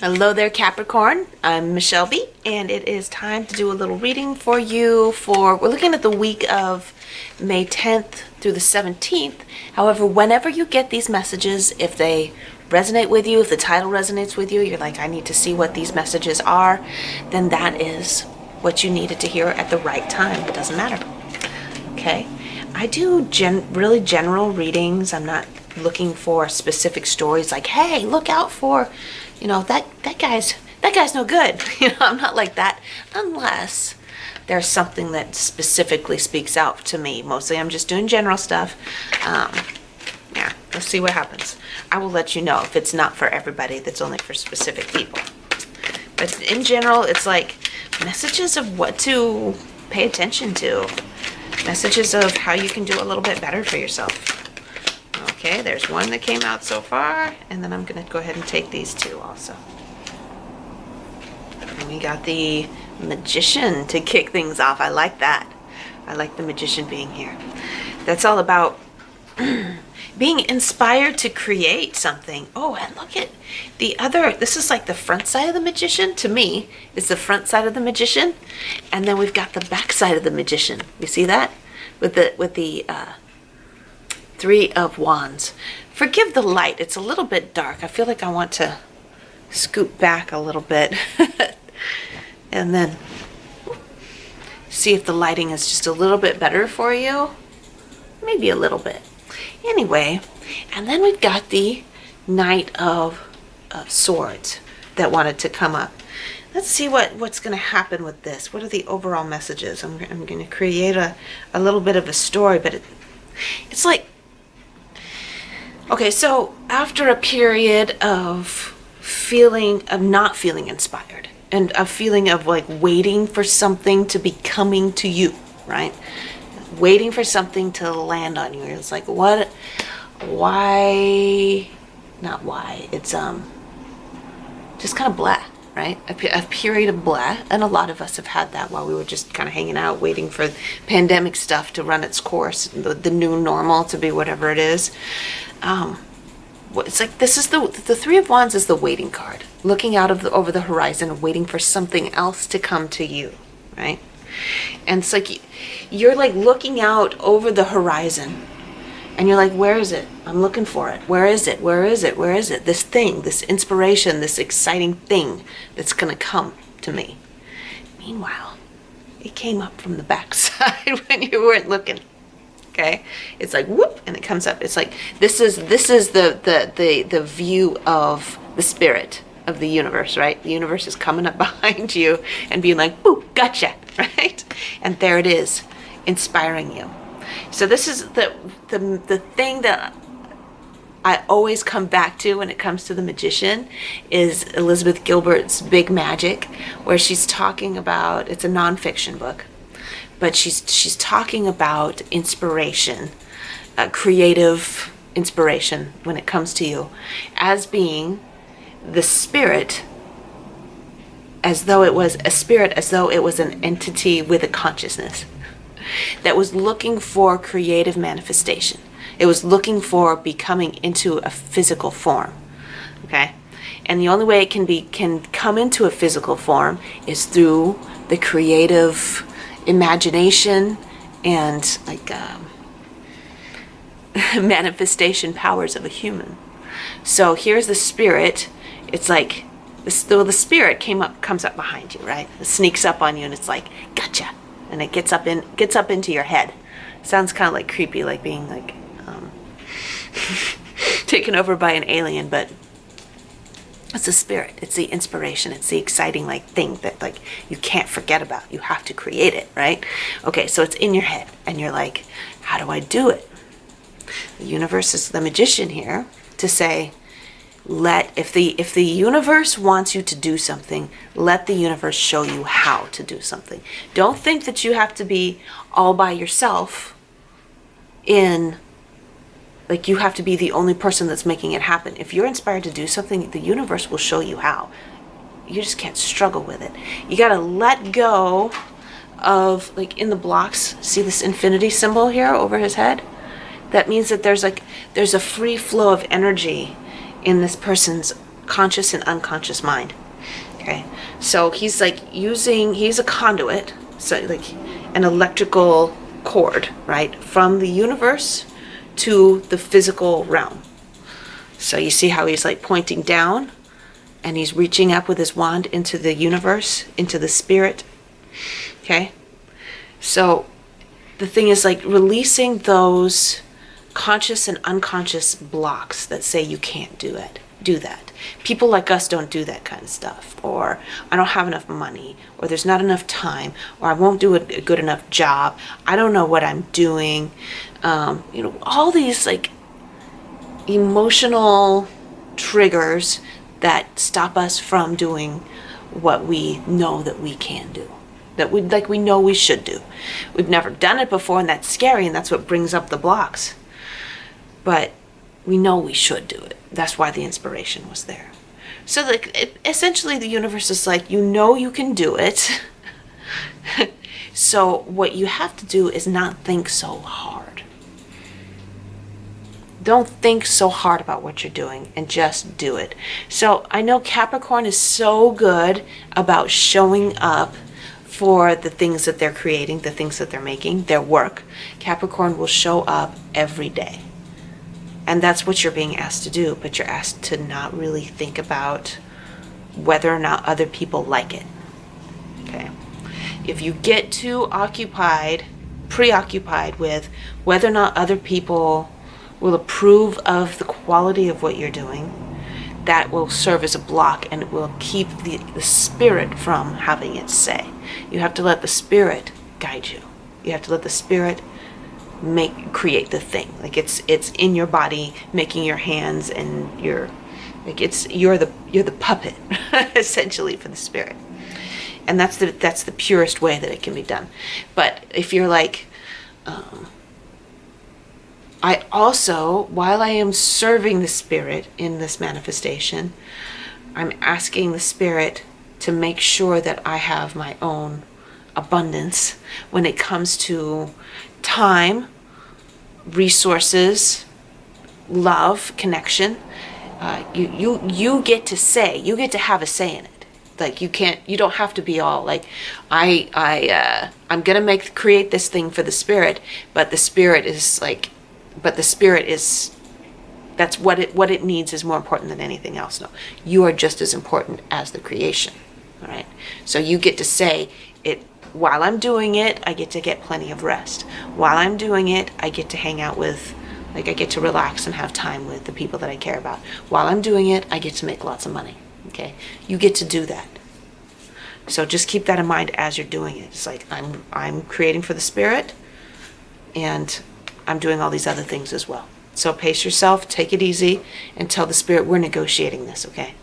Hello there, Capricorn. I'm Michele, and it is time to do a little reading for you we're looking at the week of May 10th through the 17th. However, whenever you get these messages, if they resonate with you, if the title resonates with you, you're like, I need to see what these messages are, then that is what you needed to hear at the right time. It doesn't matter. Okay? I do really general readings. I'm not looking for specific stories like, hey, look out for, that guy's no good. I'm not like that unless there's something that specifically speaks out to me. Mostly I'm just doing general stuff. Yeah, let's see what happens. I will let you know if it's not for everybody, that's only for specific people. But in general, it's like messages of what to pay attention to. Messages of how you can do a little bit better for yourself. Okay, there's one that came out so far, and then I'm going to go ahead and take these two also. And we got the Magician to kick things off. I like that. I like the Magician being here. That's all about being inspired to create something. Oh, and look at the other, this is like the front side of the Magician. To me, it's the front side of the Magician. And then we've got the back side of the Magician. You see that? With the Three of Wands. Forgive the light. It's a little bit dark. I feel like I want to scoot back a little bit. And then see if the lighting is just a little bit better for you. Maybe a little bit. Anyway, and then we've got the Knight of Swords that wanted to come up. Let's see what's going to happen with this. What are the overall messages? I'm going to create a little bit of a story, but it's like, okay, so after a period of not feeling inspired and a feeling of like waiting for something to be coming to you, right? Waiting for something to land on you. It's like, not why. It's just kind of blah, right? A period of blah. And a lot of us have had that while we were just kind of hanging out, waiting for pandemic stuff to run its course, the new normal to be whatever it is. It's like, this is the Three of Wands is the waiting card, looking out over the horizon and waiting for something else to come to you, right? And it's like you're like looking out over the horizon and you're like, where is it? I'm looking for it. Where is it? Where is it? Where is it? This thing, this inspiration, this exciting thing that's going to come to me. Meanwhile, it came up from the backside when you weren't looking. Okay, it's like whoop, and it comes up. It's like this is the view of the spirit of the universe, right? The universe is coming up behind you and being like, "Boo, gotcha," right? And there it is, inspiring you. So this is the thing that I always come back to when it comes to the Magician is Elizabeth Gilbert's Big Magic, where she's talking about, it's a nonfiction book. But she's talking about inspiration, creative inspiration when it comes to you, as being the spirit, as though it was a spirit, as though it was an entity with a consciousness that was looking for creative manifestation. It was looking for becoming into a physical form. Okay, and the only way it can come into a physical form is through the creative imagination and like manifestation powers of a human. So here's the spirit. It's like the spirit comes up behind you, right? It sneaks up on you and it's like, gotcha, and it gets up into your head. Sounds kind of like creepy, like being like taken over by an alien, but it's the spirit, it's the inspiration, it's the exciting like thing that like you can't forget about. You have to create it, right? Okay, so it's in your head and you're like, how do I do it? The universe is the Magician here to say, if the universe wants you to do something, let the universe show you how to do something. Don't think that you have to be all by yourself like you have to be the only person that's making it happen. If you're inspired to do something, the universe will show you how. You just can't struggle with it. You got to let go of, like in the blocks, see this infinity symbol here over his head? That means that there's a free flow of energy in this person's conscious and unconscious mind. Okay, so he's like he's a conduit, so like an electrical cord, right, from the universe to the physical realm. So you see how he's like pointing down and he's reaching up with his wand into the universe, into the spirit. Okay, so the thing is like releasing those conscious and unconscious blocks that say you can't do that. People like us don't do that kind of stuff, or I don't have enough money, or there's not enough time, or I won't do a good enough job, I don't know what I'm doing. All these like emotional triggers that stop us from doing what we know that we can do, that we know we should do. We've never done it before, and that's scary, and that's what brings up the blocks. But we know we should do it. That's why the inspiration was there. So like essentially the universe is like, you know you can do it. So what you have to do is not think so hard. Don't think so hard about what you're doing, and just do it. So I know Capricorn is so good about showing up for the things that they're creating, the things that they're making, their work. Capricorn will show up every day. And that's what you're being asked to do, but you're asked to not really think about whether or not other people like it. Okay? If you get too preoccupied with whether or not other people will approve of the quality of what you're doing, that will serve as a block, and it will keep the spirit from having its say. You have to let the spirit guide you. You have to let the spirit create the thing. Like it's in your body, making your hands, and you're the puppet essentially for the spirit. And that's the purest way that it can be done. But if you're like, I also, while I am serving the spirit in this manifestation, I'm asking the spirit to make sure that I have my own abundance when it comes to time, resources, love, connection. You get to have a say in it. Like you don't have to be all like, I'm gonna create this thing for the spirit, but the spirit is that's what it needs is more important than anything else. No, you are just as important as the creation. All right. So you get to say it. While I'm doing it, I get to get plenty of rest. While I'm doing it, I get to hang out with, I get to relax and have time with the people that I care about. While I'm doing it, I get to make lots of money. Okay? You get to do that. So just keep that in mind as you're doing it. It's like I'm creating for the spirit, and I'm doing all these other things as well. So pace yourself, take it easy, and tell the spirit we're negotiating this, okay?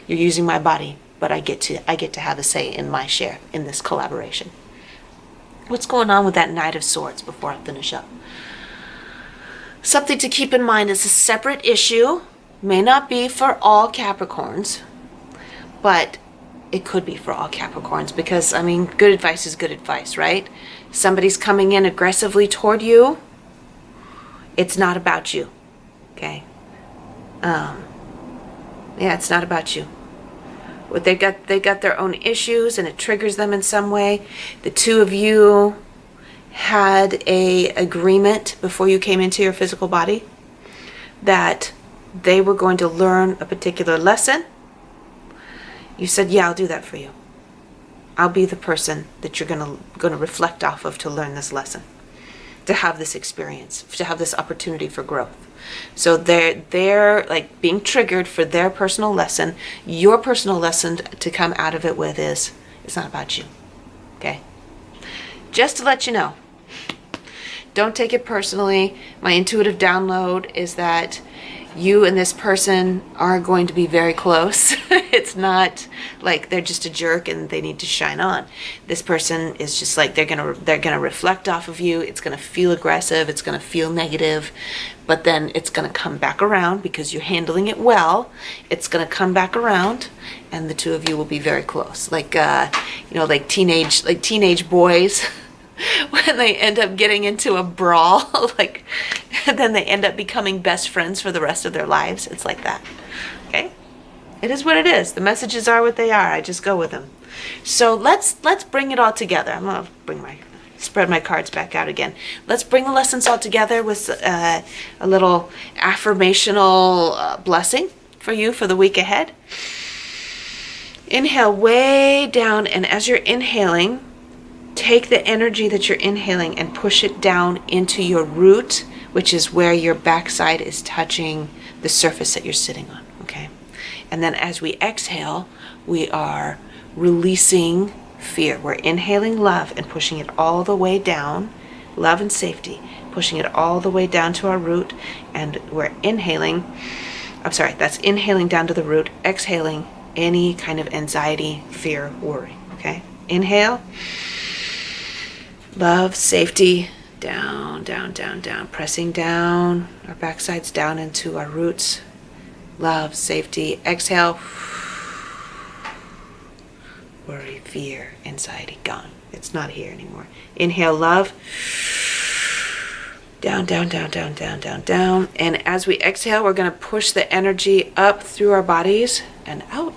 You're using my body, but I get to have a say in my share in this collaboration. What's going on with that Knight of Swords before I finish up? Something to keep in mind is a separate issue. May not be for all Capricorns, but it could be for all Capricorns, because, I mean, good advice is good advice, right? Somebody's coming in aggressively toward you. It's not about you, okay? Yeah, it's not about you. They got their own issues, and it triggers them in some way. The two of you had a agreement before you came into your physical body that they were going to learn a particular lesson. You said, yeah, I'll do that for you. I'll be the person that you're gonna reflect off of to learn this lesson, to have this experience, to have this opportunity for growth. So they're like being triggered for their personal lesson. Your personal lesson to come out of it with is, it's not about you. Okay? Just to let you know. Don't take it personally. My intuitive download is that you and this person are going to be very close. It's not like they're just a jerk and they need to shine on. This person is just like, they're gonna reflect off of you. It's gonna feel aggressive. It's gonna feel negative, but then it's gonna come back around because you're handling it well. It's gonna come back around, and the two of you will be very close. Like like teenage boys. When they end up getting into a brawl, then they end up becoming best friends for the rest of their lives. It's like that. Okay? It is what it is. The messages are what they are. I just go with them. So let's bring it all together. I'm gonna spread my cards back out again. Let's bring the lessons all together with a little affirmational blessing for you for the week ahead. Inhale way down, and as you're inhaling, take the energy that you're inhaling and push it down into your root, which is where your backside is touching the surface that you're sitting on, okay? And then as we exhale, we are releasing fear. We're inhaling love and pushing it all the way down, love and safety, pushing it all the way down to our root, and we're inhaling, that's inhaling down to the root, exhaling any kind of anxiety, fear, worry, okay? Inhale, love, safety, down, down, down, down, pressing down, our backsides down into our roots, love, safety, exhale, worry, fear, anxiety, gone. It's not here anymore. Inhale, love, down, down, down, down, down, down, down. And as we exhale, we're going to push the energy up through our bodies and out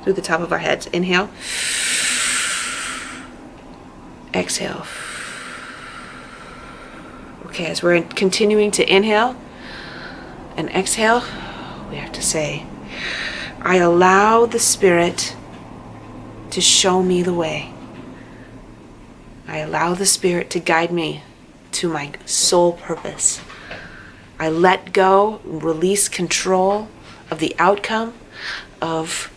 through the top of our heads. Inhale, exhale. Okay, as we're continuing to inhale and exhale, we have to say, I allow the Spirit to show me the way. I allow the Spirit to guide me to my soul purpose. I let go, release control of the outcome of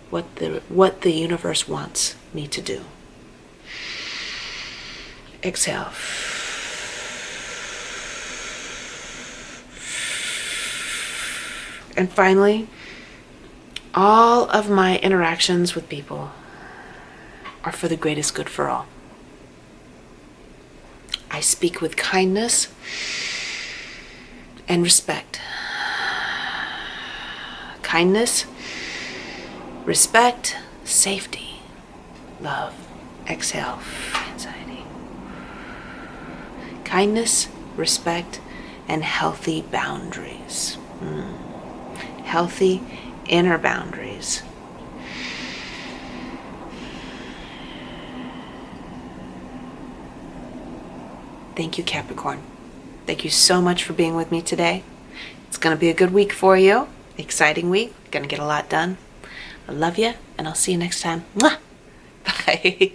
what the universe wants me to do. Exhale. And finally, all of my interactions with people are for the greatest good for all. I speak with kindness and respect. Kindness, respect, safety, love. Exhale, anxiety. Kindness, respect, and healthy boundaries. Healthy inner boundaries. Thank you, Capricorn. Thank you so much for being with me today. It's going to be a good week for you. Exciting week. Going to get a lot done. I love you, and I'll see you next time. Mwah! Bye.